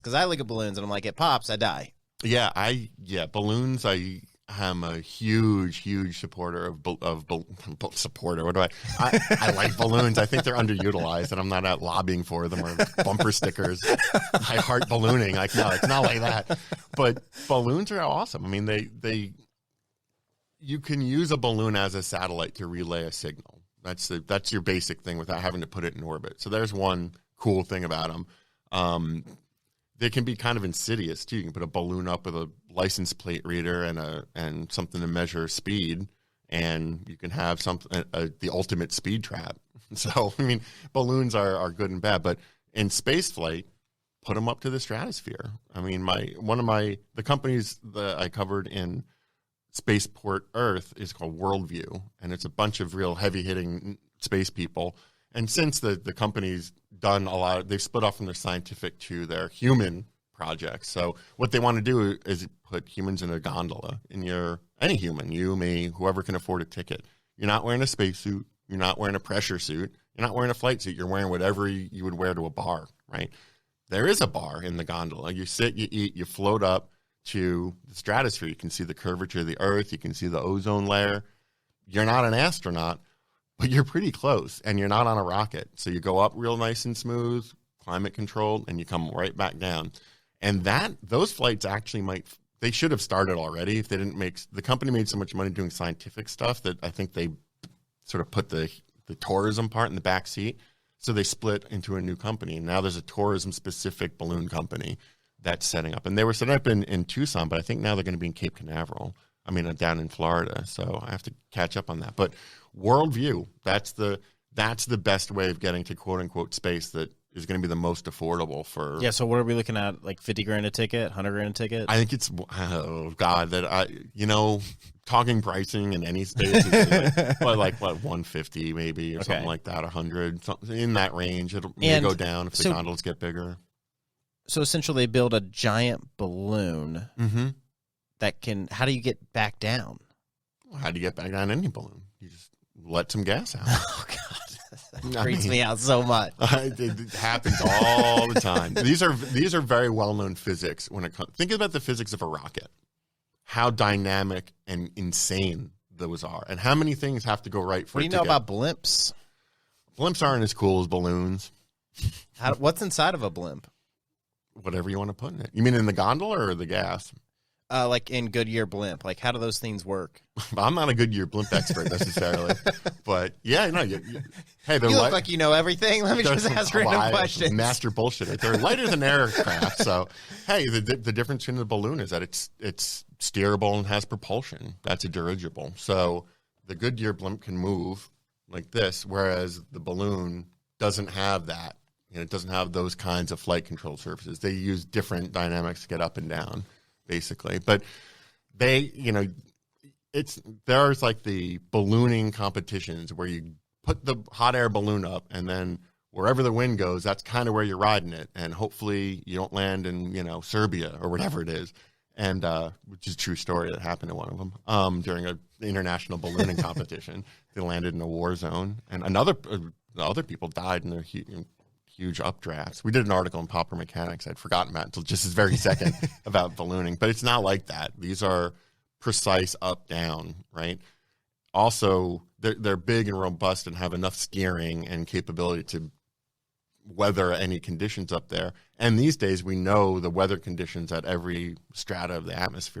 Because I look at balloons and I'm like, it pops, I die. Yeah, balloons. I am a huge supporter of supporter. What do I like balloons. I think they're underutilized, and I'm not out lobbying for them or bumper stickers. I heart ballooning. Like, no, it's not like that. But balloons are awesome. I mean, you can use a balloon as a satellite to relay a signal. That's your basic thing without having to put it in orbit. So there's one cool thing about them. They can be kind of insidious too. You can put a balloon up with a license plate reader and something to measure speed, and you can have the ultimate speed trap. So I mean, balloons are good and bad, but in space flight, put them up to the stratosphere. I mean, the companies that I covered in Spaceport Earth is called Worldview, and it's a bunch of real heavy-hitting space people. And since the company's done they've split off from their scientific to their human projects. So what they want to do is put humans in a gondola, any human, you, me, whoever can afford a ticket. You're not wearing a spacesuit. You're not wearing a pressure suit. You're not wearing a flight suit. You're wearing whatever you would wear to a bar, right? There is a bar in the gondola. You sit, you eat, you float up to the stratosphere. You can see the curvature of the Earth. You can see the ozone layer. You're not an astronaut, but you're pretty close, and you're not on a rocket. So you go up real nice and smooth, climate controlled, and you come right back down. And those flights actually they should have started already if they didn't the company made so much money doing scientific stuff that I think they sort of put the tourism part in the back seat. So they split into a new company. And now there's a tourism-specific balloon company that's setting up. And they were setting up in Tucson, but I think now they're going to be in Cape Canaveral. I mean, down in Florida. So I have to catch up on that. But Worldview, that's the best way of getting to quote unquote space that is going to be the most affordable for. Yeah. So what are we looking at? Like 50 grand a ticket, 100 grand a ticket? I think it's, talking pricing in any space is like 150 maybe or something like that, 100, something in that range. It'll go down if the gondolas get bigger. So essentially they build a giant balloon how do you get back down? How do you get back down any balloon? You just let some gas out. Oh, God. That freaks me out so much. It happens all the time. These are very well-known physics when it comes. Think about the physics of a rocket. How dynamic and insane those are. And how many things have to go right for it to What do you know about blimps? Blimps aren't as cool as balloons. What's inside of a blimp? Whatever you want to put in it. You mean in the gondola or the gas? Like in Goodyear blimp. Like, how do those things work? I'm not a Goodyear blimp expert necessarily, but yeah, no. Hey, you look like you know everything. Let me just ask random questions. Master bullshitter. They're lighter than aircraft, so hey, the difference in the balloon is that it's steerable and has propulsion. That's a dirigible. So the Goodyear blimp can move like this, whereas the balloon doesn't have that. It doesn't have those kinds of flight control surfaces. They use different dynamics to get up and down, basically. But there's like the ballooning competitions where you put the hot air balloon up and then wherever the wind goes, that's kind of where you're riding it. And hopefully you don't land in, Serbia or whatever it is. And, which is a true story that happened to one of them, during an international ballooning competition. They landed in a war zone and other people died in their huge updrafts. We did an article in Popular Mechanics I'd forgotten about until just this very second about ballooning, but it's not like that. These are precise up, down, right? Also, they're big and robust and have enough steering and capability to weather any conditions up there. And these days we know the weather conditions at every strata of the atmosphere.